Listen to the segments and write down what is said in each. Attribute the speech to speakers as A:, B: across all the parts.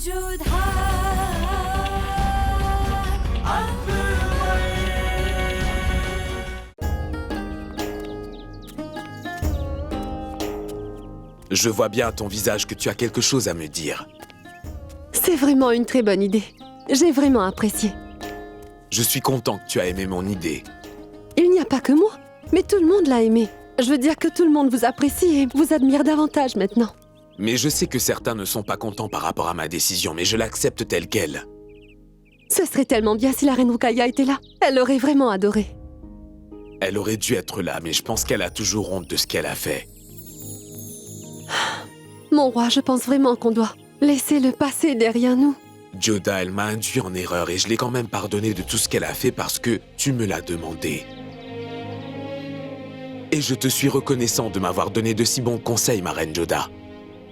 A: Je vois bien à ton visage que tu as quelque chose à me dire.
B: C'est vraiment une très bonne idée. J'ai vraiment apprécié.
A: Je suis content que tu as aimé mon idée.
B: Il n'y a pas que moi, mais tout le monde l'a aimé. Je veux dire que tout le monde vous apprécie et vous admire davantage maintenant.
A: Mais je sais que certains ne sont pas contents par rapport à ma décision, mais je l'accepte telle qu'elle.
B: Ce serait tellement bien si la reine Rukaya était là. Elle l'aurait vraiment adoré.
A: Elle aurait dû être là, mais je pense qu'elle a toujours honte de ce qu'elle a fait.
B: Mon roi, je pense vraiment qu'on doit laisser le passé derrière nous.
A: Joda, elle m'a induit en erreur et je l'ai quand même pardonné de tout ce qu'elle a fait parce que tu me l'as demandé. Et je te suis reconnaissant de m'avoir donné de si bons conseils, ma reine Joda.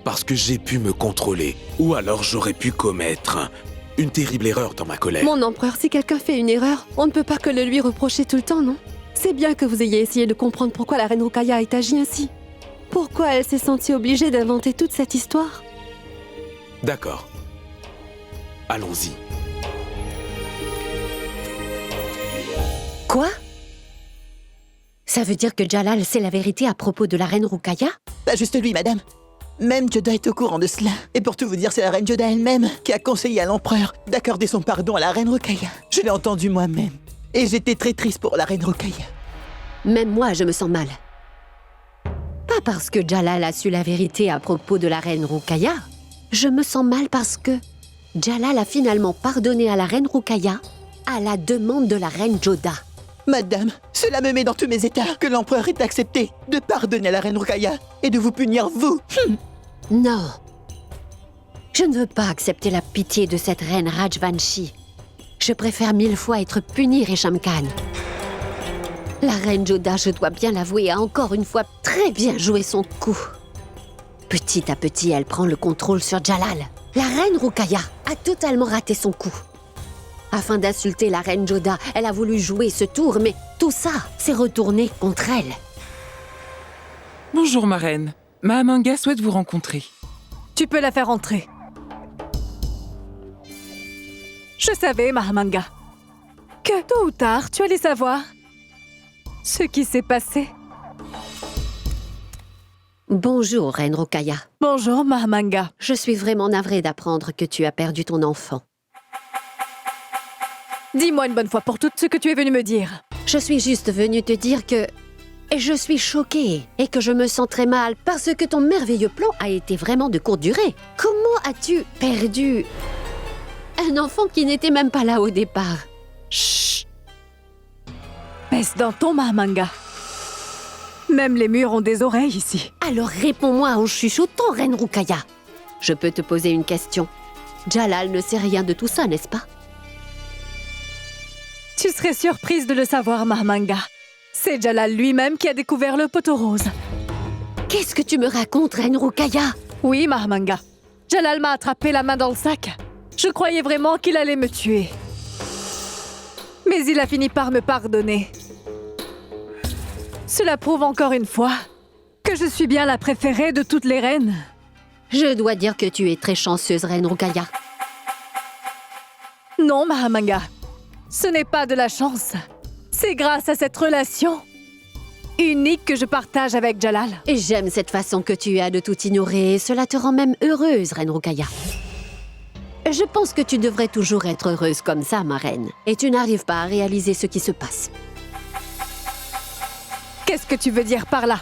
A: Parce que j'ai pu me contrôler. Ou alors j'aurais pu commettre une terrible erreur dans ma colère.
B: Mon empereur, si quelqu'un fait une erreur, on ne peut pas que le lui reprocher tout le temps, non? C'est bien que vous ayez essayé de comprendre pourquoi la reine Rukaya a agi ainsi. Pourquoi elle s'est sentie obligée d'inventer toute cette histoire?
A: D'accord. Allons-y.
C: Quoi? Ça veut dire que Jalal sait la vérité à propos de la reine Rukaya?
D: Pas juste lui, madame. Même Joda est au courant de cela. Et pour tout vous dire, c'est la reine Joda elle-même qui a conseillé à l'empereur d'accorder son pardon à la reine Rukaya. Je l'ai entendu moi-même. Et j'étais très triste pour la reine Rukaya.
C: Même moi, je me sens mal. Pas parce que Jalal a su la vérité à propos de la reine Rukaya. Je me sens mal parce que Jalal a finalement pardonné à la reine Rukaya à la demande de la reine Joda.
D: Madame, cela me met dans tous mes états que l'empereur ait accepté de pardonner à la reine Rukaya et de vous punir, vous.
C: Non. Je ne veux pas accepter la pitié de cette reine Rajvanshi. Je préfère 1000 fois être punie, Resham Khan. La reine Joda, je dois bien l'avouer, a encore une fois très bien joué son coup. Petit à petit, elle prend le contrôle sur Jalal. La reine Rukaya a totalement raté son coup. Afin d'insulter la reine Joda, elle a voulu jouer ce tour, mais tout ça s'est retourné contre elle.
E: Bonjour, ma reine. Mahamanga souhaite vous rencontrer.
F: Tu peux la faire entrer. Je savais, Mahamanga, que tôt ou tard, tu allais savoir ce qui s'est passé.
C: Bonjour, reine Rukaya.
F: Bonjour, Mahamanga.
C: Je suis vraiment navrée d'apprendre que tu as perdu ton enfant.
F: Dis-moi une bonne fois pour toutes ce que tu es venu me dire.
C: Je suis juste venue te dire que je suis choquée et que je me sens très mal parce que ton merveilleux plan a été vraiment de courte durée. Comment as-tu perdu un enfant qui n'était même pas là au départ?
F: Chut! Pèse dans ton, Mahamanga. Même les murs ont des oreilles ici.
C: Alors réponds-moi en chuchotant, reine Rukaya. Je peux te poser une question. Jalal ne sait rien de tout ça, n'est-ce pas?
F: Tu serais surprise de le savoir, Mahamanga. C'est Jalal lui-même qui a découvert le poteau rose.
C: Qu'est-ce que tu me racontes, reine Rukaya?
F: Oui, Mahamanga. Jalal m'a attrapé la main dans le sac. Je croyais vraiment qu'il allait me tuer. Mais il a fini par me pardonner. Cela prouve encore une fois que je suis bien la préférée de toutes les reines.
C: Je dois dire que tu es très chanceuse, reine Rukaya.
F: Non, Mahamanga. Ce n'est pas de la chance. C'est grâce à cette relation unique que je partage avec Jalal.
C: Et j'aime cette façon que tu as de tout ignorer. Cela te rend même heureuse, reine Rukaya. Je pense que tu devrais toujours être heureuse comme ça, ma reine. Et tu n'arrives pas à réaliser ce qui se passe.
F: Qu'est-ce que tu veux dire par là?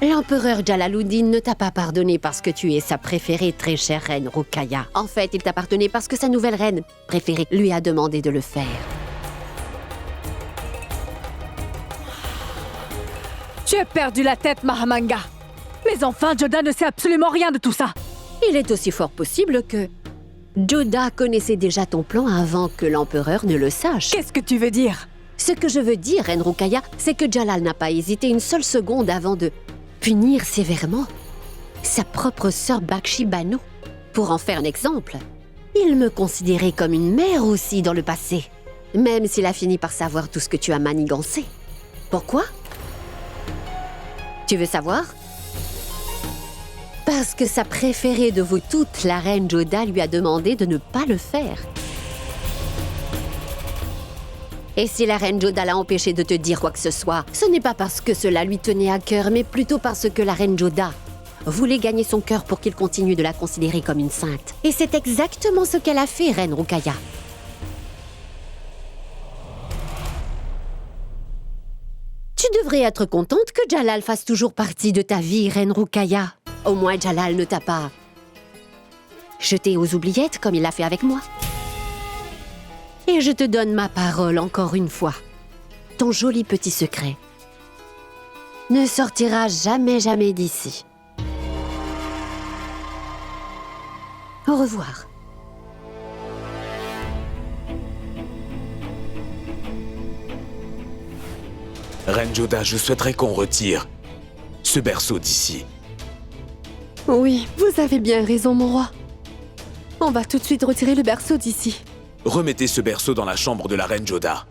C: L'empereur Jalaluddin ne t'a pas pardonné parce que tu es sa préférée, très chère reine Rukaya. En fait, il t'a pardonné parce que sa nouvelle reine préférée lui a demandé de le faire.
F: Tu as perdu la tête, Mahamanga. Mais enfin, Joda ne sait absolument rien de tout ça.
C: Il est aussi fort possible que Joda connaissait déjà ton plan avant que l'empereur ne le sache.
F: Qu'est-ce que tu veux dire?
C: Ce que je veux dire, reine Rukaya, c'est que Jalal n'a pas hésité une seule seconde avant de punir sévèrement sa propre sœur Bakshi Banu. Pour en faire un exemple, il me considérait comme une mère aussi dans le passé, même s'il a fini par savoir tout ce que tu as manigancé. Pourquoi? Tu veux savoir? Parce que sa préférée de vous toutes, la reine Joda, lui a demandé de ne pas le faire. Et si la reine Joda l'a empêché de te dire quoi que ce soit, ce n'est pas parce que cela lui tenait à cœur, mais plutôt parce que la reine Joda voulait gagner son cœur pour qu'il continue de la considérer comme une sainte. Et c'est exactement ce qu'elle a fait, reine Ruqayya. Tu devrais être contente que Jalal fasse toujours partie de ta vie, reine Ruqayya. Au moins, Jalal ne t'a pas jeté aux oubliettes comme il l'a fait avec moi. Et je te donne ma parole encore une fois. Ton joli petit secret ne sortira jamais d'ici. Au revoir.
A: Reine Joda, je souhaiterais qu'on retire ce berceau d'ici.
B: Oui, vous avez bien raison, mon roi. On va tout de suite retirer le berceau d'ici.
A: Remettez ce berceau dans la chambre de la reine Joda.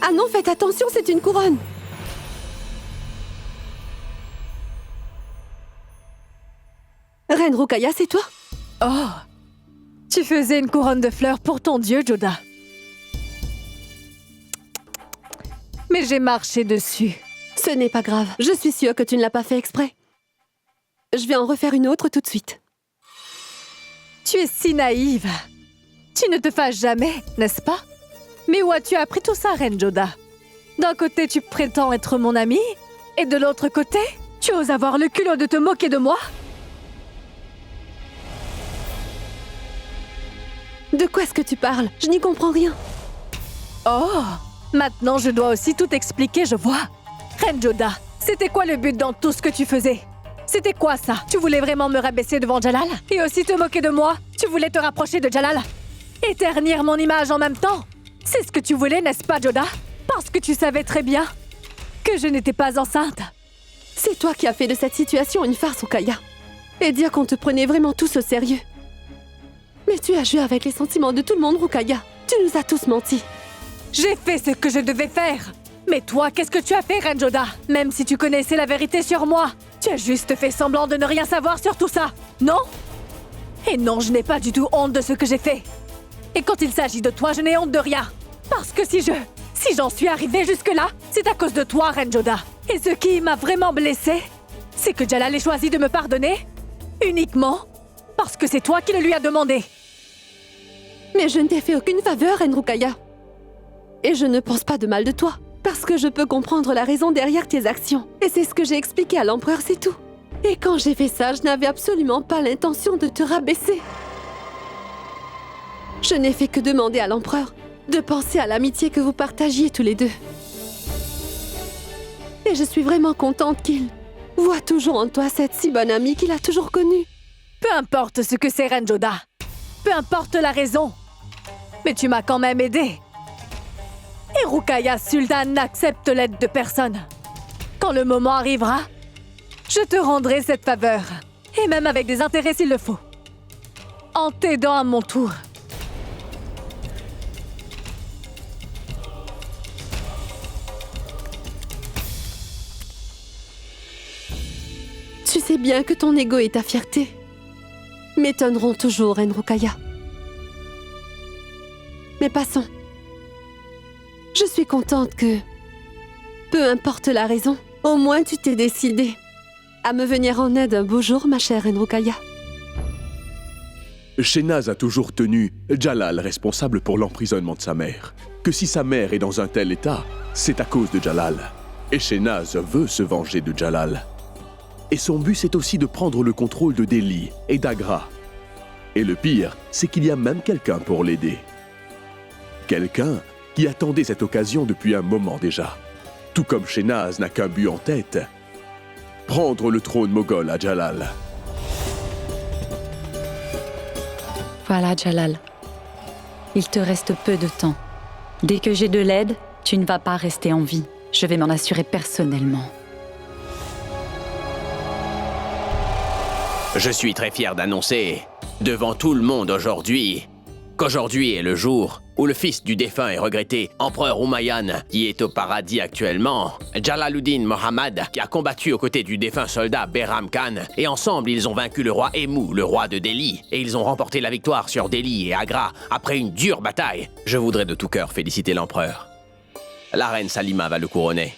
B: Ah non, faites attention, c'est une couronne. Reine Ruqayya, c'est toi?
F: Oh! Tu faisais une couronne de fleurs pour ton dieu, Joda. Mais j'ai marché dessus.
B: Ce n'est pas grave. Je suis sûre que tu ne l'as pas fait exprès. Je vais en refaire une autre tout de suite.
F: Tu es si naïve. Tu ne te fâches jamais, n'est-ce pas? Mais où as-tu appris tout ça, reine Joda? D'un côté, tu prétends être mon amie, et de l'autre côté, tu oses avoir le culot de te moquer de moi?
B: De quoi est-ce que tu parles? Je n'y comprends rien.
F: Oh! Maintenant, je dois aussi tout expliquer, je vois. Reine Joda, c'était quoi le but dans tout ce que tu faisais? C'était quoi ça? Tu voulais vraiment me rabaisser devant Jalal? Et aussi te moquer de moi? Tu voulais te rapprocher de Jalal? Et ternir mon image en même temps? C'est ce que tu voulais, n'est-ce pas, Joda? Parce que tu savais très bien que je n'étais pas enceinte.
B: C'est toi qui as fait de cette situation une farce, Ruqayya. Et dire qu'on te prenait vraiment tous au sérieux. Mais tu as joué avec les sentiments de tout le monde, Ruqayya. Tu nous as tous menti.
F: J'ai fait ce que je devais faire. Mais toi, qu'est-ce que tu as fait, reine Joda? Même si tu connaissais la vérité sur moi, tu as juste fait semblant de ne rien savoir sur tout ça, non? Et non, je n'ai pas du tout honte de ce que j'ai fait. Et quand il s'agit de toi, je n'ai honte de rien. Parce que si j'en suis arrivée jusque-là, c'est à cause de toi, reine Joda. Et ce qui m'a vraiment blessée, c'est que Jalal ait choisi de me pardonner uniquement parce que c'est toi qui le lui as demandé.
B: Mais je ne t'ai fait aucune faveur, reine Ruqayya. Et je ne pense pas de mal de toi. Parce que je peux comprendre la raison derrière tes actions. Et c'est ce que j'ai expliqué à l'empereur, c'est tout. Et quand j'ai fait ça, je n'avais absolument pas l'intention de te rabaisser. Je n'ai fait que demander à l'empereur de penser à l'amitié que vous partagiez tous les deux. Et je suis vraiment contente qu'il voit toujours en toi cette si bonne amie qu'il a toujours connue.
F: Peu importe ce que c'est, reine Joda. Peu importe la raison. Mais tu m'as quand même aidée. Et Ruqayya Sultan n'accepte l'aide de personne. Quand le moment arrivera, je te rendrai cette faveur. Et même avec des intérêts s'il le faut. En t'aidant à mon tour.
B: Tu sais bien que ton ego et ta fierté m'étonneront toujours, reine Ruqayya. Mais passons. Je suis contente que, peu importe la raison, au moins tu t'es décidée à me venir en aide un beau jour, ma chère reine Ruqayya.
G: Shehnaz a toujours tenu Jalal responsable pour l'emprisonnement de sa mère. Que si sa mère est dans un tel état, c'est à cause de Jalal. Et Shehnaz veut se venger de Jalal. Et son but, c'est aussi de prendre le contrôle de Delhi et d'Agra. Et le pire, c'est qu'il y a même quelqu'un pour l'aider. Quelqu'un qui attendait cette occasion depuis un moment déjà. Tout comme Shehnaz n'a qu'un but en tête, prendre le trône moghol à Jalal.
H: Voilà, Jalal. Il te reste peu de temps. Dès que j'ai de l'aide, tu ne vas pas rester en vie. Je vais m'en assurer personnellement.
I: Je suis très fier d'annoncer devant tout le monde aujourd'hui, qu'aujourd'hui est le jour où le fils du défunt et regretté empereur Umayyan, qui est au paradis actuellement, Jalaluddin Mohammad, qui a combattu aux côtés du défunt soldat Behram Khan, et ensemble ils ont vaincu le roi Emu, le roi de Delhi, et ils ont remporté la victoire sur Delhi et Agra après une dure bataille. Je voudrais de tout cœur féliciter l'empereur. La reine Salima va le couronner.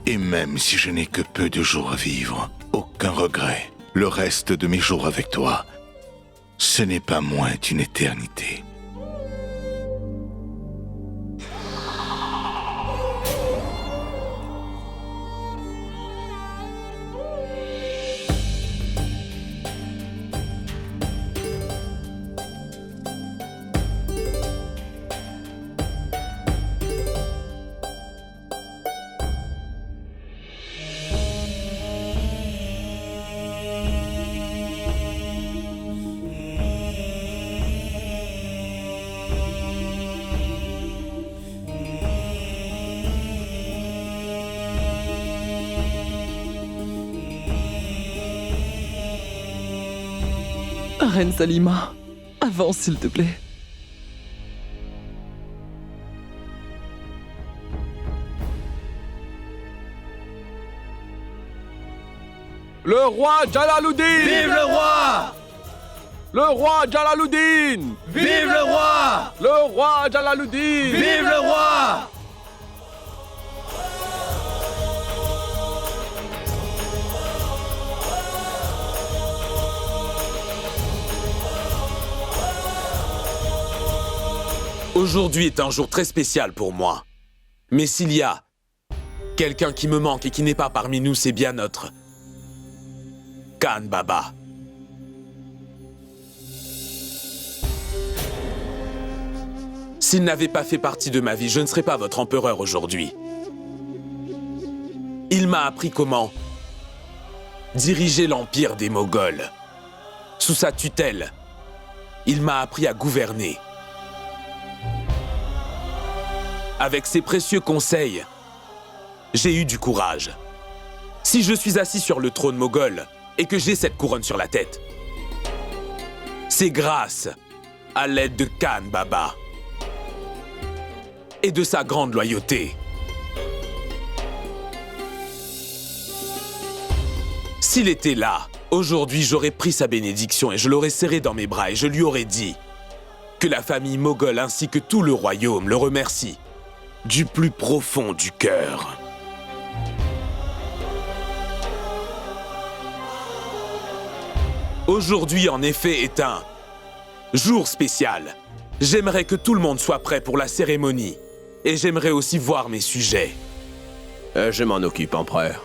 J: Et même si je n'ai que peu de jours à vivre, aucun regret. Le reste de mes jours avec toi, ce n'est pas moins d'une éternité.
E: Reine Salima, avance s'il te plaît.
G: Le roi Jalaluddin!
K: Vive le roi!
G: Le roi Jalaluddin!
K: Vive le roi!
G: Le roi Jalaluddin!
K: Vive le roi!
A: Aujourd'hui est un jour très spécial pour moi. Mais s'il y a quelqu'un qui me manque et qui n'est pas parmi nous, c'est bien notre Khan Baba. S'il n'avait pas fait partie de ma vie, je ne serais pas votre empereur aujourd'hui. Il m'a appris comment diriger l'empire des Moghols. Sous sa tutelle, il m'a appris à gouverner. Avec ses précieux conseils, j'ai eu du courage. Si je suis assis sur le trône moghol et que j'ai cette couronne sur la tête, c'est grâce à l'aide de Khan Baba et de sa grande loyauté. S'il était là, aujourd'hui j'aurais pris sa bénédiction et je l'aurais serré dans mes bras et je lui aurais dit que la famille moghole ainsi que tout le royaume le remercie du plus profond du cœur. Aujourd'hui, en effet, est un jour spécial. J'aimerais que tout le monde soit prêt pour la cérémonie. Et j'aimerais aussi voir mes sujets.
I: Je m'en occupe, empereur.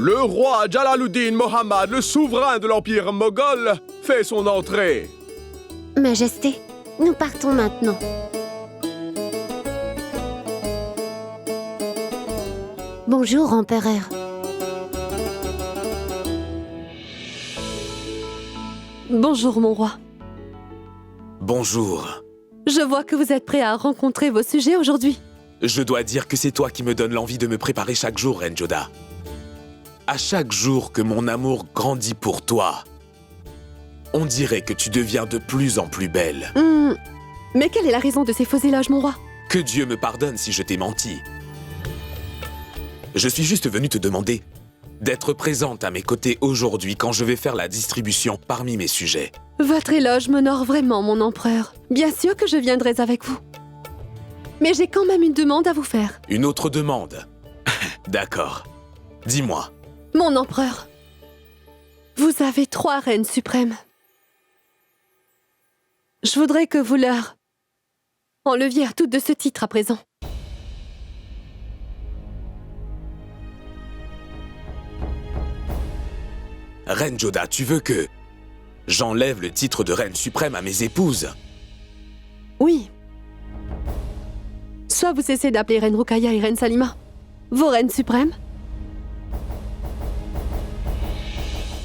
G: Le roi Jalaluddin Mohammad, le souverain de l'Empire moghol, fait son entrée.
C: Majesté, nous partons maintenant. Bonjour, empereur.
B: Bonjour, mon roi.
A: Bonjour.
B: Je vois que vous êtes prêt à rencontrer vos sujets aujourd'hui.
A: Je dois dire que c'est toi qui me donnes l'envie de me préparer chaque jour, Reine Joda. À chaque jour que mon amour grandit pour toi, on dirait que tu deviens de plus en plus belle.
B: Mais quelle est la raison de ces faux éloges, mon roi?
A: Que Dieu me pardonne si je t'ai menti. Je suis juste venu te demander d'être présente à mes côtés aujourd'hui quand je vais faire la distribution parmi mes sujets.
B: Votre éloge m'honore vraiment, mon empereur. Bien sûr que je viendrai avec vous. Mais j'ai quand même une demande à vous faire.
A: Une autre demande? D'accord. Dis-moi.
B: Mon empereur, vous avez 3 reines suprêmes. Je voudrais que vous leur enleviez toutes de ce titre à présent.
A: Reine Joda, tu veux que j'enlève le titre de reine suprême à mes épouses?
B: Oui. Soit vous cessez d'appeler Reine Ruqayya et Reine Salima vos reines suprêmes,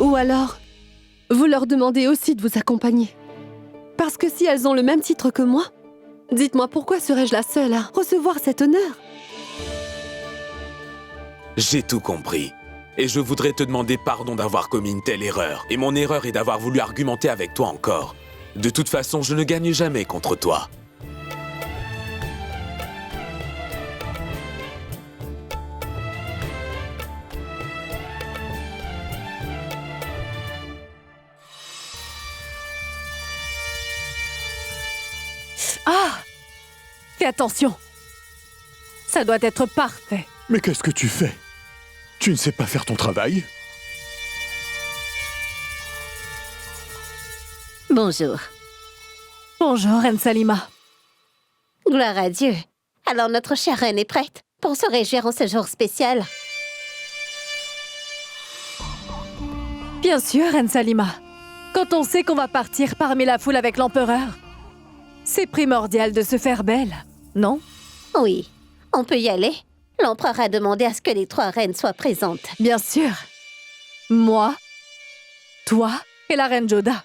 B: ou alors vous leur demandez aussi de vous accompagner. Parce que si elles ont le même titre que moi, Dites-moi, pourquoi serais-je la seule à recevoir cet honneur?
A: J'ai tout compris. Et je voudrais te demander pardon d'avoir commis une telle erreur. Et mon erreur est d'avoir voulu argumenter avec toi encore. De toute façon, je ne gagne jamais contre toi.
F: Ah! Fais attention. Ça doit être parfait.
G: Mais qu'est-ce que tu fais? Tu ne sais pas faire ton travail?
C: Bonjour.
F: Bonjour, Reine Salima.
C: Gloire à Dieu. Alors notre chère reine est prête pour se réjouir en ce jour spécial.
F: Bien sûr, Reine Salima. Quand on sait qu'on va partir parmi la foule avec l'empereur, c'est primordial de se faire belle, non?
C: Oui, on peut y aller. L'empereur a demandé à ce que les 3 reines soient présentes.
F: Bien sûr. Moi, toi et la reine Joda.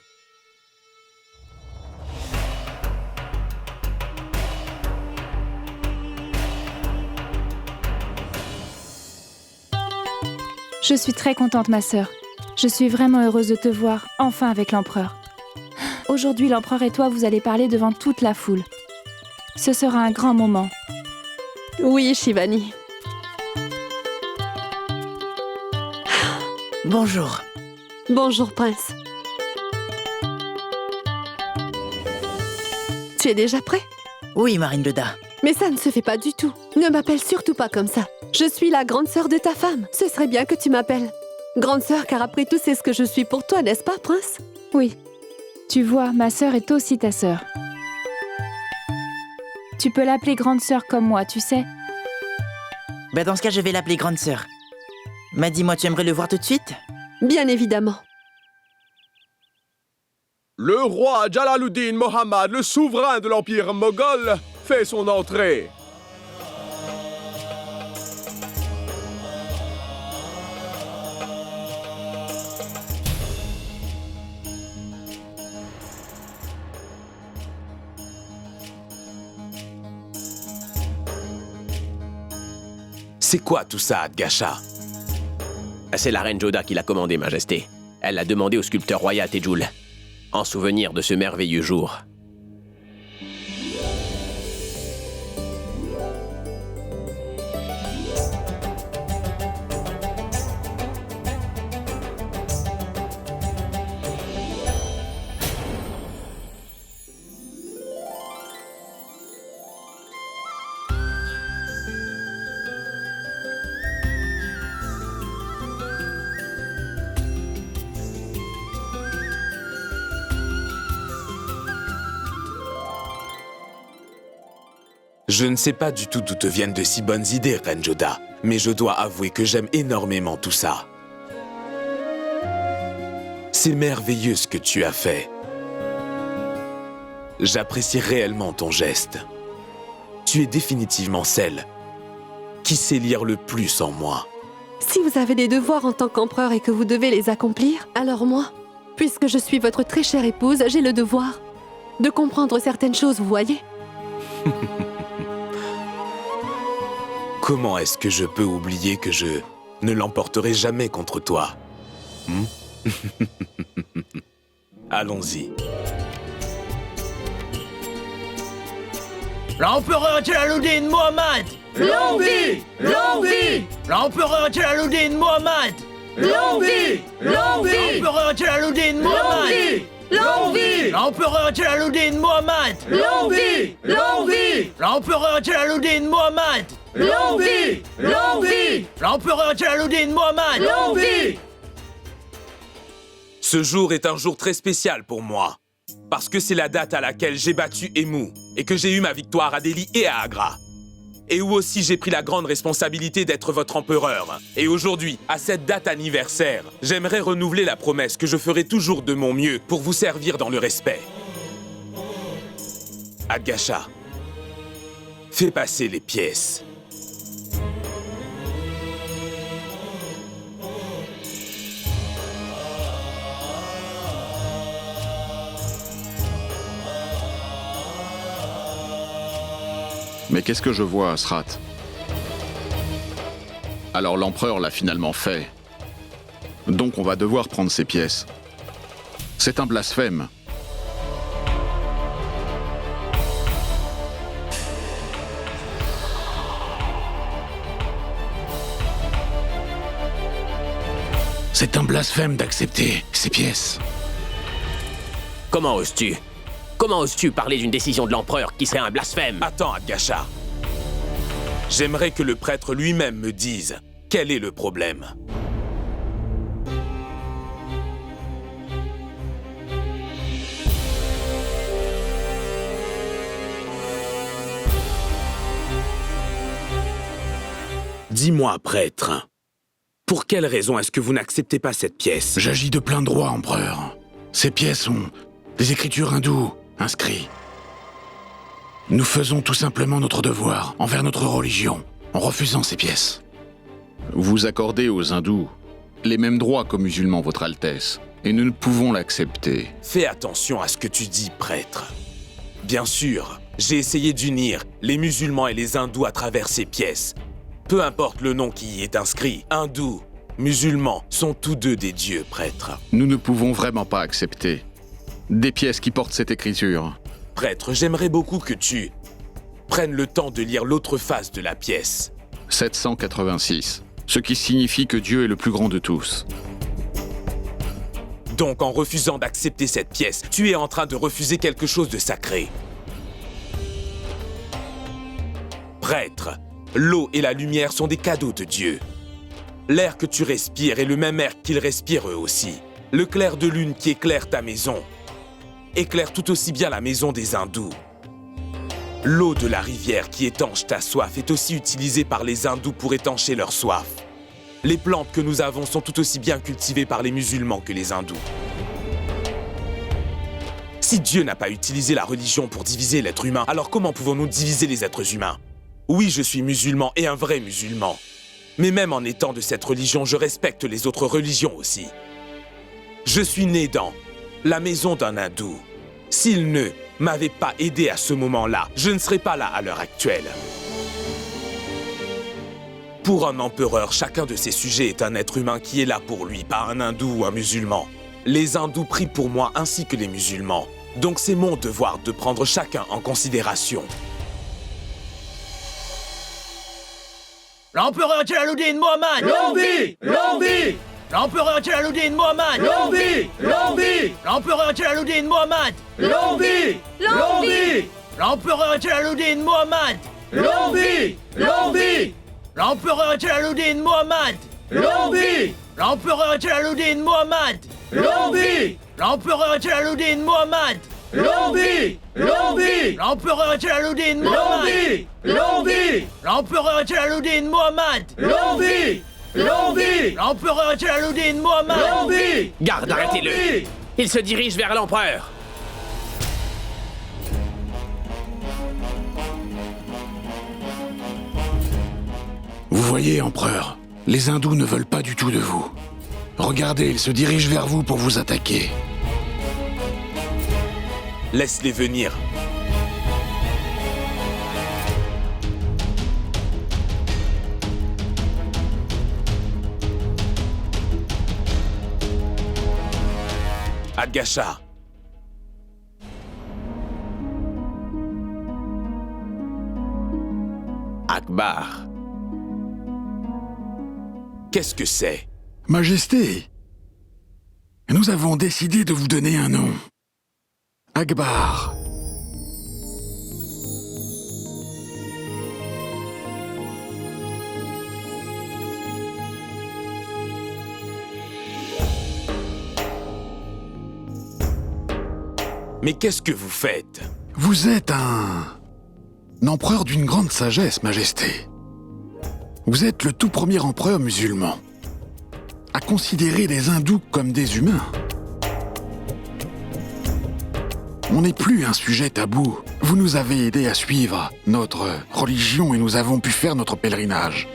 L: Je suis très contente, ma sœur. Je suis vraiment heureuse de te voir, enfin avec l'empereur. Aujourd'hui, l'empereur et toi, vous allez parler devant toute la foule. Ce sera un grand moment.
B: Oui, Shivani.
D: Bonjour.
B: Bonjour, prince. Tu es déjà prêt?
D: Oui, Marine Joda.
B: Mais ça ne se fait pas du tout. Ne m'appelle surtout pas comme ça. Je suis la grande sœur de ta femme. Ce serait bien que tu m'appelles grande sœur, car après tout, c'est ce que je suis pour toi, n'est-ce pas, prince?
L: Oui. Tu vois, ma sœur est aussi ta sœur. Tu peux l'appeler grande sœur comme moi, tu sais.
D: Bah dans ce cas, je vais l'appeler grande sœur. Mais dis-moi, tu aimerais le voir tout de suite?
B: Bien évidemment.
G: Le roi Jalaluddin Mohammad, le souverain de l'Empire moghol, fait son entrée.
A: C'est quoi tout ça, Adgasha?
I: C'est la reine Joda qui l'a commandé, Majesté. Elle l'a demandé au sculpteur Roya Tejul, en souvenir de ce merveilleux jour.
A: Je ne sais pas du tout d'où te viennent de si bonnes idées, Reine Joda, mais je dois avouer que j'aime énormément tout ça. C'est merveilleux ce que tu as fait. J'apprécie réellement ton geste. Tu es définitivement celle qui sait lire le plus en moi.
B: Si vous avez des devoirs en tant qu'empereur et que vous devez les accomplir, alors moi, puisque je suis votre très chère épouse, j'ai le devoir de comprendre certaines choses, vous voyez?
A: Comment est-ce que je peux oublier que je ne l'emporterai jamais contre toi? Allons-y.
K: L'empereur Jalaluddin Mohammad! Longue vie! Longue vie! L'empereur Jalaluddin Mohammad! Longue vie! Longue vie! L'empereur Jalaluddin Mohammad! Longue vie! L'empereur Jalaluddin Mohammad! Longue vie! Longue vie! L'empereur Jalaluddin Mohammad! Longue vie! Longue vie! L'empereur Jalaluddin Mohammad! Longue vie!
A: Ce jour est un jour très spécial pour moi. Parce que c'est la date à laquelle j'ai battu Emu et que j'ai eu ma victoire à Delhi et à Agra. Et où aussi j'ai pris la grande responsabilité d'être votre empereur. Et aujourd'hui, à cette date anniversaire, j'aimerais renouveler la promesse que je ferai toujours de mon mieux pour vous servir dans le respect. Adgasha, fais passer les pièces.
M: Mais qu'est-ce que je vois, Srat? Alors l'empereur l'a finalement fait. Donc on va devoir prendre ces pièces. C'est un blasphème.
J: C'est un blasphème d'accepter ces pièces.
I: Comment oses-tu? Comment oses-tu parler d'une décision de l'empereur qui serait un blasphème?
A: Attends, Adgasha. J'aimerais que le prêtre lui-même me dise quel est le problème. Dis-moi, prêtre, pour quelle raison est-ce que vous n'acceptez pas cette pièce?
J: J'agis de plein droit, empereur. Ces pièces sont des écritures hindoues inscrites. Nous faisons tout simplement notre devoir envers notre religion en refusant ces pièces.
M: Vous accordez aux hindous les mêmes droits qu'aux musulmans, votre Altesse, et nous ne pouvons l'accepter.
A: Fais attention à ce que tu dis, prêtre. Bien sûr, j'ai essayé d'unir les musulmans et les hindous à travers ces pièces. Peu importe le nom qui y est inscrit, hindous, musulmans sont tous deux des dieux, prêtre.
M: Nous ne pouvons vraiment pas accepter des pièces qui portent cette écriture.
A: Prêtre, j'aimerais beaucoup que tu prennes le temps de lire l'autre face de la pièce.
M: 786, ce qui signifie que Dieu est le plus grand de tous.
A: Donc, en refusant d'accepter cette pièce, tu es en train de refuser quelque chose de sacré. Prêtre, l'eau et la lumière sont des cadeaux de Dieu. L'air que tu respires est le même air qu'ils respirent eux aussi. Le clair de lune qui éclaire ta maison éclaire tout aussi bien la maison des hindous. L'eau de la rivière qui étanche ta soif est aussi utilisée par les hindous pour étancher leur soif. Les plantes que nous avons sont tout aussi bien cultivées par les musulmans que les hindous. Si Dieu n'a pas utilisé la religion pour diviser l'être humain, alors comment pouvons-nous diviser les êtres humains? Oui, je suis musulman et un vrai musulman. Mais même en étant de cette religion, je respecte les autres religions aussi. Je suis né dans la maison d'un hindou. S'il ne m'avait pas aidé à ce moment-là, je ne serais pas là à l'heure actuelle. Pour un empereur, chacun de ses sujets est un être humain qui est là pour lui, pas un hindou ou un musulman. Les hindous prient pour moi ainsi que les musulmans. Donc c'est mon devoir de prendre chacun en considération.
K: L'empereur Jalaluddin Mohammad! Longue vie! Longue vie! L'empereur Jalaluddin Mohammad! Longue vie! Longue vie! L'empereur Jalaluddin Mohammad! Longue vie! Longue vie! L'empereur Jalaluddin Mohammad! Longue vie! Longue vie! L'empereur Jalaluddin Mohammad! Longue vie! L'empereur Jalaluddin Mohammad! Longue vie! L'empereur Jalaluddin Mohammad! Longue vie! Longue vie! L'empereur Jalaluddin Mohammad! Longue vie! L'empereur Jalaluddin Mohammad! Longue vie! Longue vie! L'empereur Jalaluddin Mohammad! Longue vie!
I: Garde, arrêtez-le! Il se dirige vers l'empereur!
J: Vous voyez, empereur, les hindous ne veulent pas du tout de vous. Regardez, ils se dirigent vers vous pour vous attaquer.
A: Laisse-les venir. Adgasha.
I: Akbar.
A: Qu'est-ce que c'est?
J: Majesté, nous avons décidé de vous donner un nom. Akbar.
A: Mais qu'est-ce que vous faites?
J: Vous êtes un empereur d'une grande sagesse, Majesté. Vous êtes le tout premier empereur musulman à considérer les hindous comme des humains. On n'est plus un sujet tabou. Vous nous avez aidés à suivre notre religion et nous avons pu faire notre pèlerinage.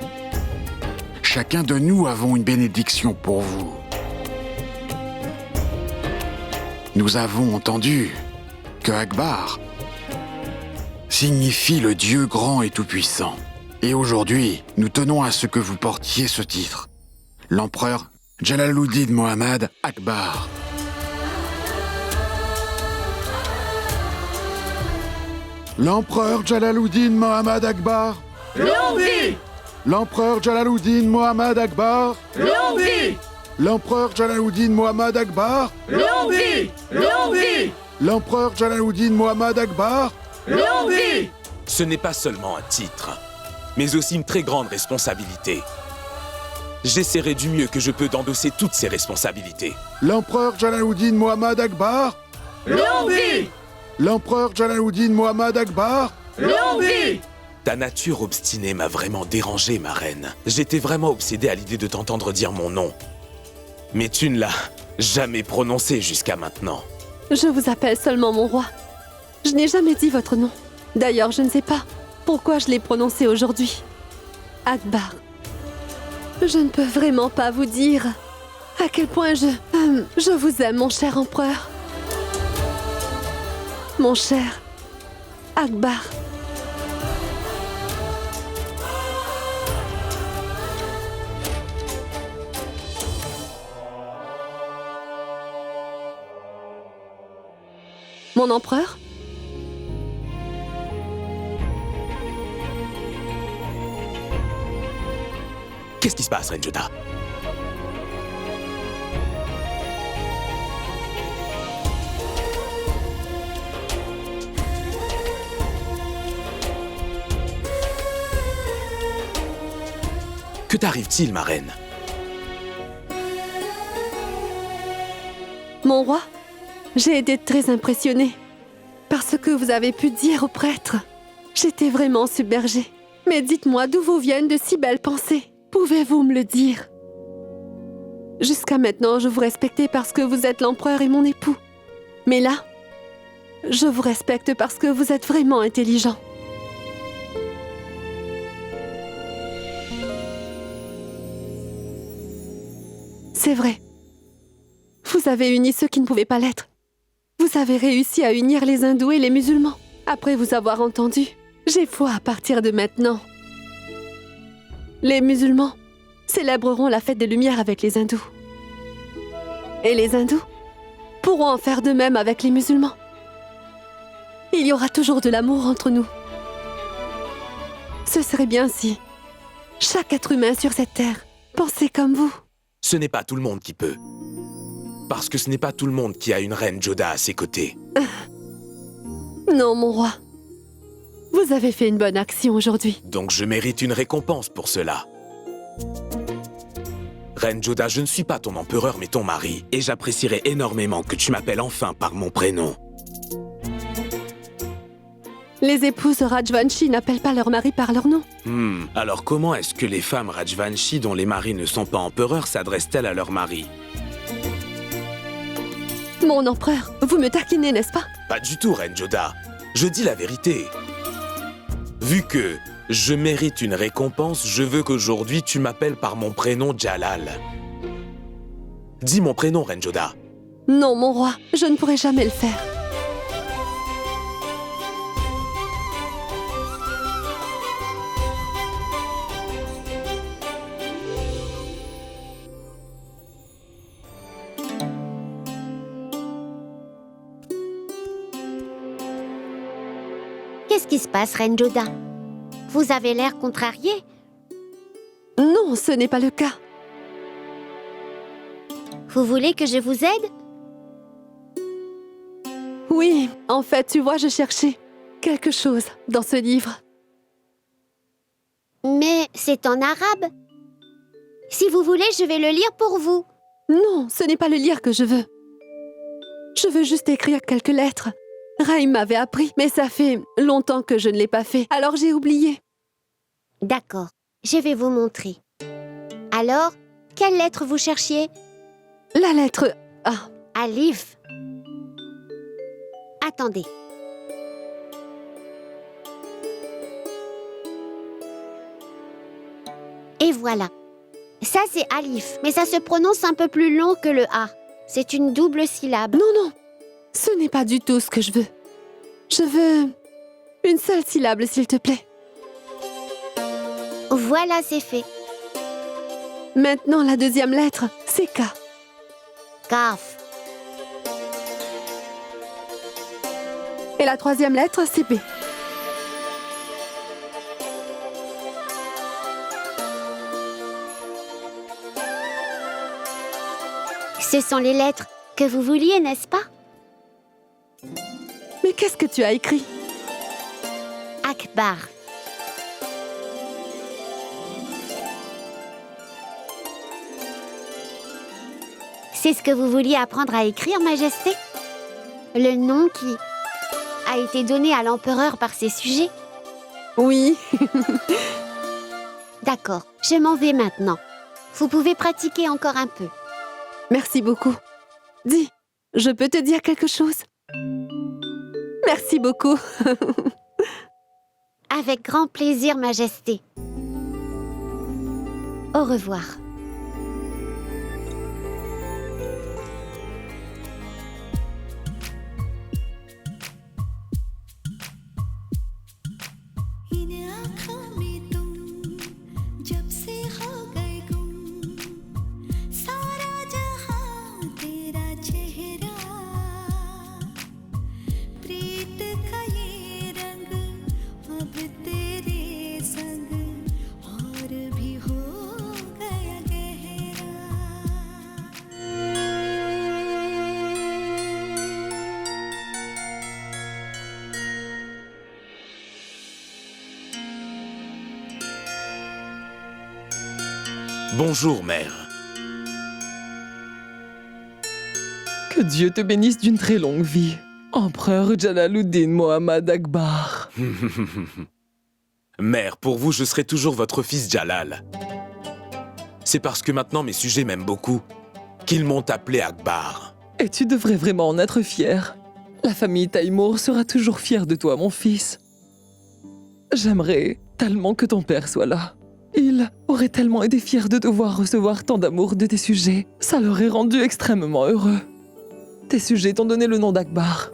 J: Chacun de nous avons une bénédiction pour vous. Nous avons entendu que Akbar signifie le Dieu grand et tout-puissant. Et aujourd'hui, nous tenons à ce que vous portiez ce titre. L'empereur Jalaluddin Mohammad Akbar. L'empereur Jalaluddin Mohammad Akbar.
K: Longue vie!
J: L'empereur Jalaluddin Mohammad Akbar.
K: Longue vie!
J: L'empereur Jalaluddin Mohammad Akbar.
K: Longue vie! Longue vie!
J: L'empereur Jalaluddin Mohammad Akbar.
K: Longue vie!
A: Ce n'est pas seulement un titre, mais aussi une très grande responsabilité. J'essaierai du mieux que je peux d'endosser toutes ces responsabilités.
J: L'empereur Jalaluddin Mohammad Akbar.
K: Longue vie!
J: L'empereur Jalaluddin Mohammad Akbar.
K: Longue vie!
A: Ta nature obstinée m'a vraiment dérangé, ma reine. J'étais vraiment obsédé à l'idée de t'entendre dire mon nom. Mais tu ne l'as jamais prononcé jusqu'à maintenant.
B: Je vous appelle seulement mon roi. Je n'ai jamais dit votre nom. D'ailleurs, je ne sais pas pourquoi je l'ai prononcé aujourd'hui. Akbar. Je ne peux vraiment pas vous dire à quel point je vous aime, mon cher empereur. Mon cher Akbar. Mon empereur?
A: Qu'est-ce qui se passe, Reine Joda? Que t'arrive-t-il, ma reine?
B: Mon roi, j'ai été très impressionnée par ce que vous avez pu dire au prêtre. J'étais vraiment submergée. Mais dites-moi d'où vous viennent de si belles pensées. Pouvez-vous me le dire? Jusqu'à maintenant, je vous respectais parce que vous êtes l'empereur et mon époux. Mais là, je vous respecte parce que vous êtes vraiment intelligent. C'est vrai. Vous avez uni ceux qui ne pouvaient pas l'être. Vous avez réussi à unir les hindous et les musulmans. Après vous avoir entendu, j'ai foi à partir de maintenant. Les musulmans célébreront la fête des Lumières avec les hindous. Et les hindous pourront en faire de même avec les musulmans. Il y aura toujours de l'amour entre nous. Ce serait bien si chaque être humain sur cette terre pensait comme vous.
A: Ce n'est pas tout le monde qui peut. Parce que ce n'est pas tout le monde qui a une reine Joda à ses côtés.
B: Non, mon roi. Vous avez fait une bonne action aujourd'hui.
A: Donc je mérite une récompense pour cela. Reine Joda, je ne suis pas ton empereur, mais ton mari. Et j'apprécierais énormément que tu m'appelles enfin par mon prénom.
B: Les épouses Rajvanshi n'appellent pas leur mari par leur nom.
A: Alors comment est-ce que les femmes Rajvanshi dont les maris ne sont pas empereurs s'adressent-elles à leur mari?
B: Mon empereur, vous me taquinez, n'est-ce pas?
A: Pas du tout, Reine Joda. Je dis la vérité. Vu que je mérite une récompense, je veux qu'aujourd'hui tu m'appelles par mon prénom Jalal. Dis mon prénom, Reine Joda.
B: Non, mon roi, je ne pourrai jamais le faire.
C: Qu'est-ce qui se passe, Reine Joda? Vous avez l'air contrariée.
B: Non, ce n'est pas le cas.
C: Vous voulez que je vous aide?
B: Oui, en fait, tu vois, je cherchais quelque chose dans ce livre.
C: Mais c'est en arabe. Si vous voulez, je vais le lire pour vous.
B: Non, ce n'est pas le lire que je veux. Je veux juste écrire quelques lettres. Raïm m'avait appris, mais ça fait longtemps que je ne l'ai pas fait, alors j'ai oublié.
C: D'accord, je vais vous montrer. Alors, quelle lettre vous cherchiez?
B: La lettre A.
C: Alif. Attendez. Et voilà. Ça, c'est Alif, mais ça se prononce un peu plus long que le A. C'est une double syllabe.
B: Non, non. Ce n'est pas du tout ce que je veux. Je veux Une seule syllabe, s'il te plaît.
N: Voilà, c'est fait.
B: Maintenant, la deuxième lettre, c'est K.
N: Kaf.
B: Et la troisième lettre, c'est B.
N: Ce sont les lettres que vous vouliez, n'est-ce pas?
B: Mais qu'est-ce que tu as écrit?
N: Akbar. C'est ce que vous vouliez apprendre à écrire, Majesté? Le nom qui a été donné à l'empereur par ses sujets?
B: Oui.
N: D'accord, je m'en vais maintenant. Vous pouvez pratiquer encore un peu.
B: Merci beaucoup. Dis, je peux te dire quelque chose? Merci beaucoup.
N: Avec grand plaisir, Majesté. Au revoir.
A: Bonjour, mère.
E: Que Dieu te bénisse d'une très longue vie, empereur Jalaluddin Mohammad Akbar.
A: Mère, pour vous, je serai toujours votre fils Jalal. C'est parce que maintenant mes sujets m'aiment beaucoup qu'ils m'ont appelé Akbar.
E: Et tu devrais vraiment en être fier. La famille Taimour sera toujours fière de toi, mon fils. J'aimerais tellement que ton père soit là. Il aurait tellement été fier de te voir recevoir tant d'amour de tes sujets. Ça l'aurait rendu extrêmement heureux. Tes sujets t'ont donné le nom d'Akbar.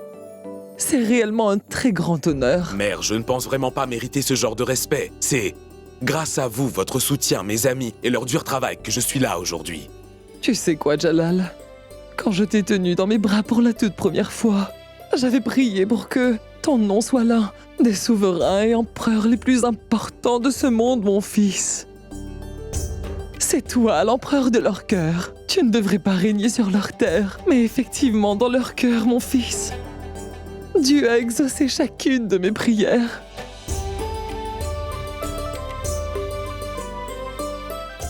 E: C'est réellement un très grand honneur.
A: Mère, je ne pense vraiment pas mériter ce genre de respect. C'est grâce à vous, votre soutien, mes amis et leur dur travail que je suis là aujourd'hui.
E: Tu sais quoi, Jalal? Quand je t'ai tenu dans mes bras pour la toute première fois, j'avais prié pour que ton nom soit l'un des souverains et empereurs les plus importants de ce monde, mon fils. C'est toi, l'empereur de leur cœur. Tu ne devrais pas régner sur leur terre, mais effectivement dans leur cœur, mon fils. Dieu a exaucé chacune de mes prières.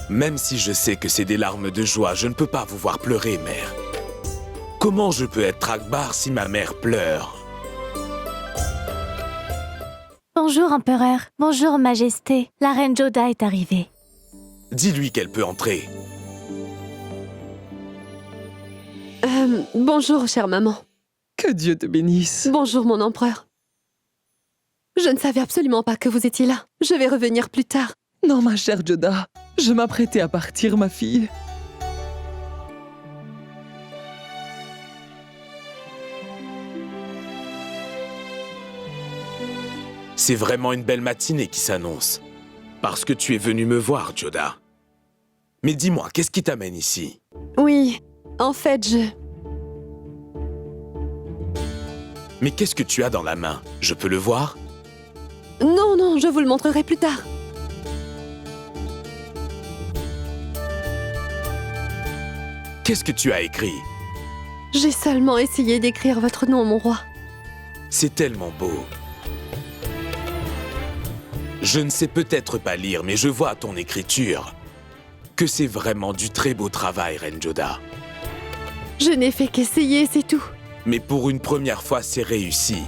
A: Même si je sais que c'est des larmes de joie, je ne peux pas vous voir pleurer, mère. Comment je peux être Akbar si ma mère pleure?
O: Bonjour, empereur. Bonjour, majesté. La reine Joda est arrivée.
A: Dis-lui qu'elle peut entrer.
B: Bonjour, chère maman.
E: Que Dieu te bénisse.
B: Bonjour, mon empereur. Je ne savais absolument pas que vous étiez là. Je vais revenir plus tard.
E: Non, ma chère Joda. Je m'apprêtais à partir, ma fille.
A: C'est vraiment une belle matinée qui s'annonce. Parce que tu es venu me voir, Joda. Mais dis-moi, qu'est-ce qui t'amène ici?
B: Oui, en fait,
A: Mais qu'est-ce que tu as dans la main? Je peux le voir?
B: Non, non, je vous le montrerai plus tard.
A: Qu'est-ce que tu as écrit?
B: J'ai seulement essayé d'écrire votre nom, mon roi.
A: C'est tellement beau. Je ne sais peut-être pas lire, mais je vois à ton écriture que c'est vraiment du très beau travail, Reine Joda.
B: Je n'ai fait qu'essayer, c'est tout.
A: Mais pour une première fois, c'est réussi.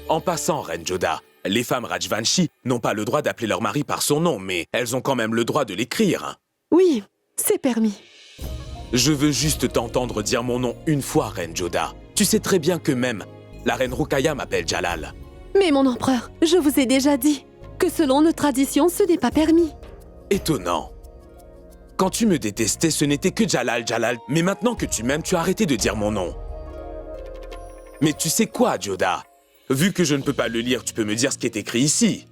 A: En passant, Reine Joda, les femmes Rajvanshi n'ont pas le droit d'appeler leur mari par son nom, mais elles ont quand même le droit de l'écrire.
B: Oui, c'est permis.
A: Je veux juste t'entendre dire mon nom une fois, Reine Joda. Tu sais très bien que même la Reine Ruqayya m'appelle Jalal.
B: Mais mon empereur, je vous ai déjà dit que selon nos traditions, ce n'est pas permis.
A: Étonnant. Quand tu me détestais, ce n'était que Jalal, Jalal. Mais maintenant que tu m'aimes, tu as arrêté de dire mon nom. Mais tu sais quoi, Joda? Vu que je ne peux pas le lire, tu peux me dire ce qui est écrit ici.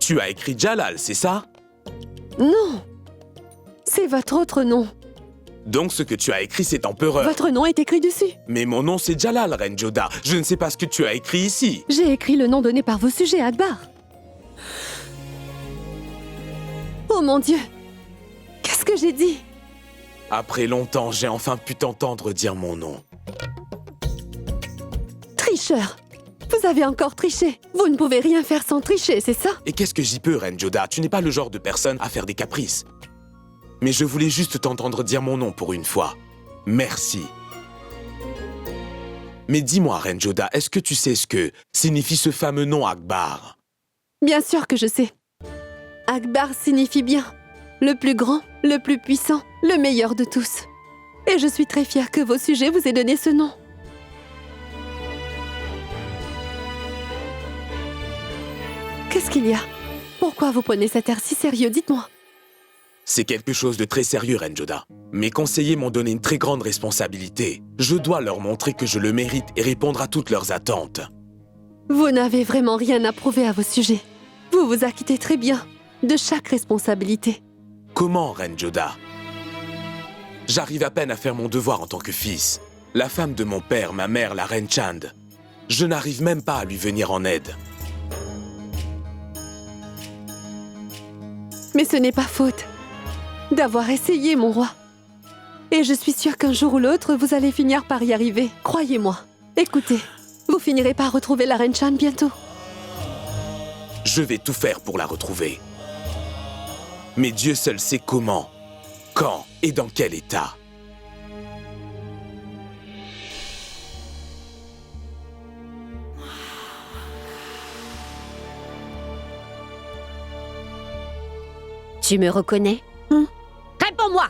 A: Tu as écrit Jalal, c'est ça?
B: Non. C'est votre autre nom.
A: Donc ce que tu as écrit, c'est empereur.
B: Votre nom est écrit dessus.
A: Mais mon nom, c'est Jalal, Reine Joda. Je ne sais pas ce que tu as écrit ici.
B: J'ai écrit le nom donné par vos sujets, Akbar. Oh mon Dieu! Qu'est-ce que j'ai dit?
A: Après longtemps, j'ai enfin pu t'entendre dire mon nom.
B: Tricheur! Vous avez encore triché. Vous ne pouvez rien faire sans tricher, c'est ça?
A: Et qu'est-ce que j'y peux, Reine Joda? Tu n'es pas le genre de personne à faire des caprices. Mais je voulais juste t'entendre dire mon nom pour une fois. Merci. Mais dis-moi, Reine Joda, est-ce que tu sais ce que signifie ce fameux nom Akbar?
B: Bien sûr que je sais. Akbar signifie bien le plus grand, le plus puissant, le meilleur de tous. Et je suis très fière que vos sujets vous aient donné ce nom. Qu'est-ce qu'il y a? Pourquoi vous prenez cet air si sérieux? Dites-moi.
A: C'est quelque chose de très sérieux, Reine Joda. Mes conseillers m'ont donné une très grande responsabilité. Je dois leur montrer que je le mérite et répondre à toutes leurs attentes.
B: Vous n'avez vraiment rien à prouver à vos sujets. Vous vous acquittez très bien de chaque responsabilité.
A: Comment, Reine Joda? J'arrive à peine à faire mon devoir en tant que fils. La femme de mon père, ma mère, la Reine Chand. Je n'arrive même pas à lui venir en aide.
B: Mais ce n'est pas faute d'avoir essayé, mon roi. Et je suis sûre qu'un jour ou l'autre, vous allez finir par y arriver. Croyez-moi. Écoutez, vous finirez par retrouver la Reine Chand bientôt.
A: Je vais tout faire pour la retrouver. Mais Dieu seul sait comment, quand et dans quel état.
C: Tu me reconnais? Réponds-moi!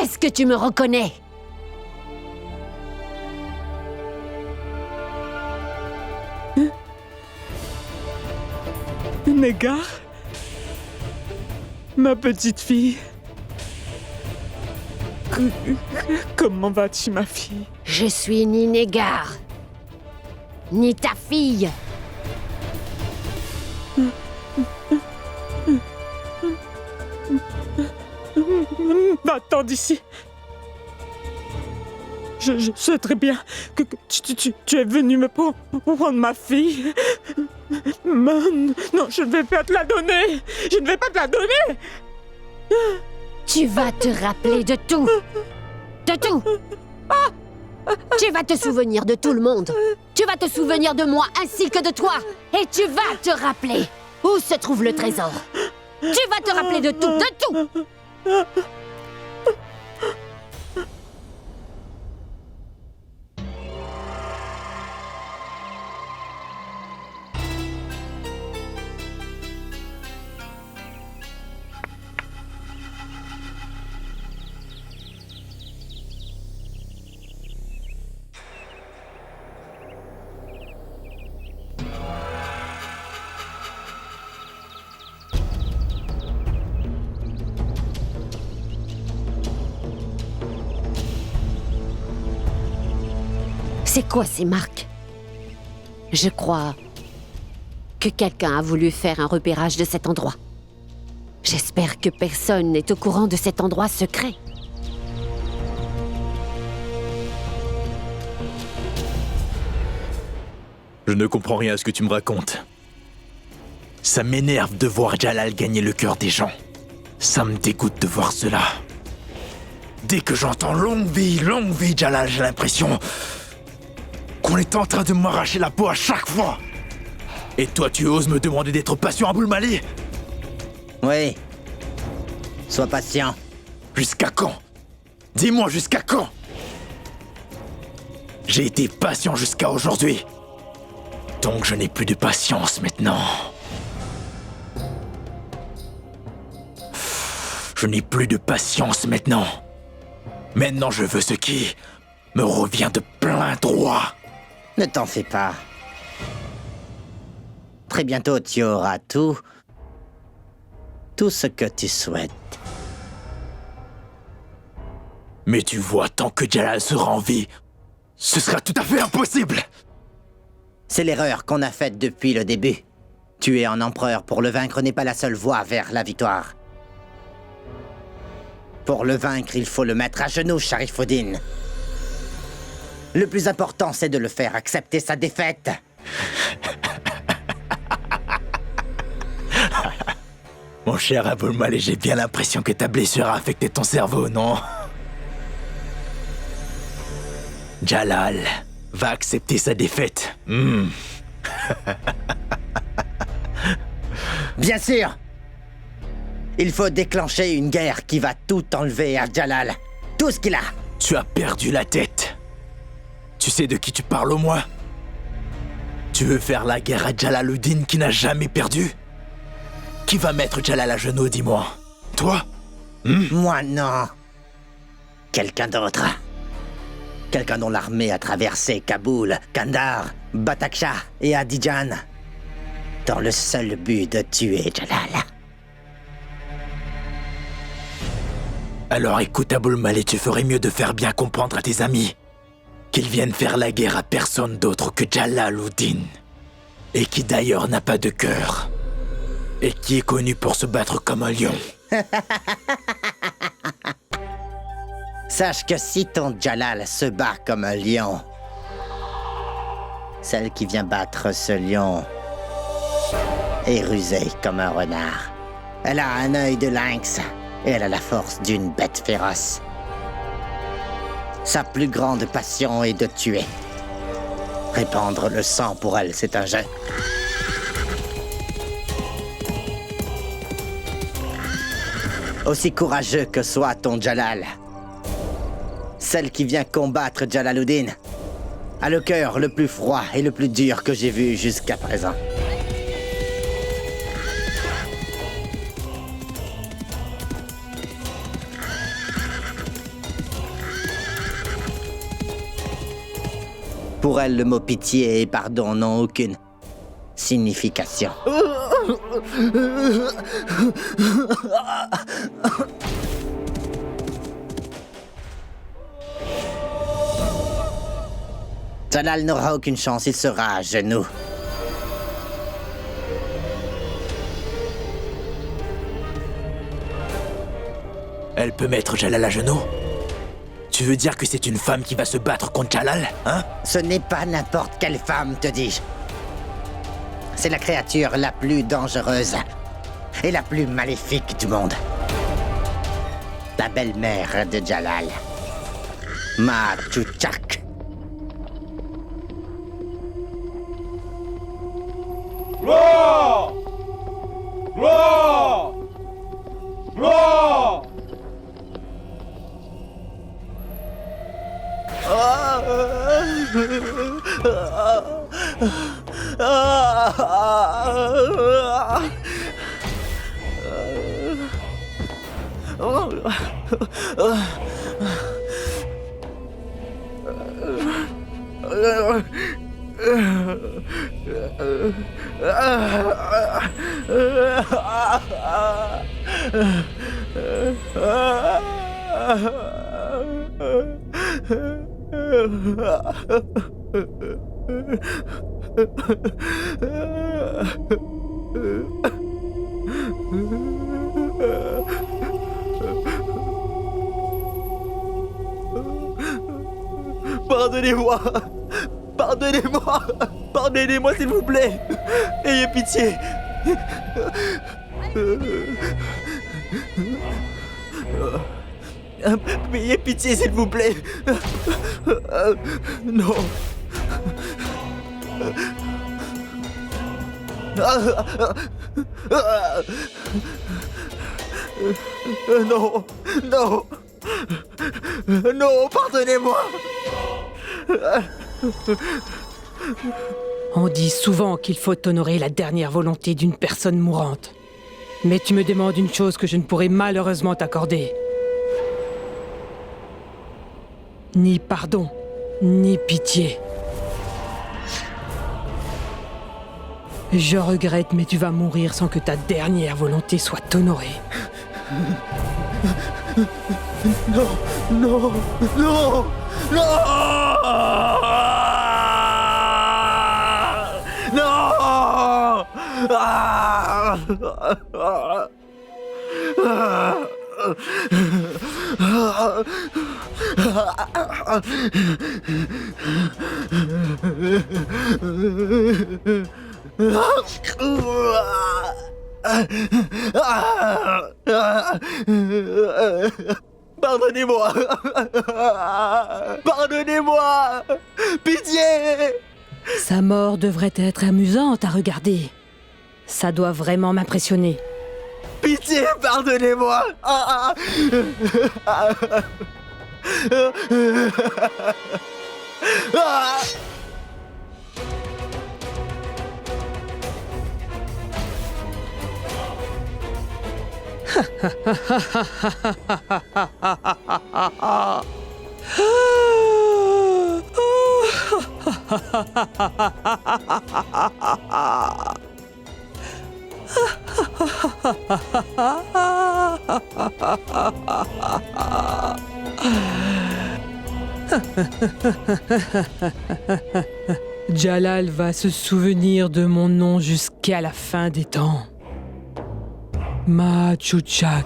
C: Est-ce que tu me reconnais?
P: Négar? Ma petite fille? Comment vas-tu, ma fille?
C: Je suis ni Négar, ni ta fille.
P: Va-t'en d'ici. Je sais très bien que tu es venu me prendre ma fille. Non, je ne vais pas te la donner. Je ne vais pas te la donner.
C: Tu vas te rappeler de tout. De tout. Tu vas te souvenir de tout le monde. Tu vas te souvenir de moi ainsi que de toi. Et tu vas te rappeler où se trouve le trésor. Tu vas te rappeler de tout, de tout. C'est quoi ces marques? Je crois que quelqu'un a voulu faire un repérage de cet endroit. J'espère que personne n'est au courant de cet endroit secret.
Q: Je ne comprends rien à ce que tu me racontes. Ça m'énerve de voir Jalal gagner le cœur des gens. Ça me dégoûte de voir cela. Dès que j'entends longue vie, Jalal, j'ai l'impression qu'on est en train de m'arracher la peau à chaque fois. Et toi, tu oses me demander d'être patient à Boulmali?
K: Oui. Sois patient.
Q: Jusqu'à quand? Dis-moi jusqu'à quand? J'ai été patient jusqu'à aujourd'hui. Donc je n'ai plus de patience maintenant. Je n'ai plus de patience maintenant. Maintenant je veux ce qui me revient de plein droit.
K: Ne t'en fais pas. Très bientôt, tu auras tout ce que tu souhaites.
Q: Mais tu vois, tant que Jalal sera en vie, ce sera tout à fait impossible.
R: C'est l'erreur qu'on a faite depuis le début. Tuer un empereur pour le vaincre n'est pas la seule voie vers la victoire. Pour le vaincre, il faut le mettre à genoux, Sharifuddin. Le plus important, c'est de le faire accepter sa défaite.
Q: Mon cher Abul Malek, j'ai bien l'impression que ta blessure a affecté ton cerveau, non? Jalal va accepter sa défaite.
R: Bien sûr! Il faut déclencher une guerre qui va tout enlever à Jalal. Tout ce qu'il a.
Q: Tu as perdu la tête. Tu sais de qui tu parles au moins? Tu veux faire la guerre à Jalaluddin qui n'a jamais perdu? Qui va mettre Jalal à genoux, dis-moi? Toi?
R: Moi, non. Quelqu'un d'autre. Quelqu'un dont l'armée a traversé Kaboul, Kandahar, Bataksha et Abidjan. Dans le seul but de tuer Jalal.
Q: Alors écoute, Abul Malek, tu ferais mieux de faire bien comprendre à tes amis qu'ils viennent faire la guerre à personne d'autre que Jalaluddin. Et qui d'ailleurs n'a pas de cœur. Et qui est connu pour se battre comme un lion.
R: Sache que si ton Jalal se bat comme un lion, celle qui vient battre ce lion est rusée comme un renard. Elle a un œil de lynx et elle a la force d'une bête féroce. Sa plus grande passion est de tuer. Répandre le sang pour elle, c'est un jeu. Aussi courageux que soit ton Jalal, celle qui vient combattre Jalaluddin a le cœur le plus froid et le plus dur que j'ai vu jusqu'à présent. Pour elle, le mot pitié et pardon n'ont aucune signification. Jalal n'aura aucune chance, il sera à genoux.
Q: Elle peut mettre Jalal à genoux? Tu veux dire que c'est une femme qui va se battre contre Jalal, hein?
R: Ce n'est pas n'importe quelle femme, te dis-je. C'est la créature la plus dangereuse et la plus maléfique du monde. La belle-mère de Jalal, Mar Chuchak.
K: Gloire! Gloire! Gloire!
D: Pardonnez-moi! Pardonnez-moi! Pardonnez-moi, s'il vous plaît! Ayez pitié! Ayez pitié, s'il vous plaît! Non! Non! Non! Non, pardonnez-moi!
S: On dit souvent qu'il faut honorer la dernière volonté d'une personne mourante. Mais tu me demandes une chose que je ne pourrai malheureusement t'accorder. Ni pardon, ni pitié. Je regrette, mais tu vas mourir sans que ta dernière volonté soit honorée.
K: Non, non, non, non!
D: Pardonnez-moi. Pardonnez-moi. Pitié.
S: Sa mort devrait être amusante à regarder. Ça doit vraiment m'impressionner.
D: Pitié, pardonnez-moi.
S: Jalal va se souvenir de mon nom jusqu'à la fin des temps. Machuchak.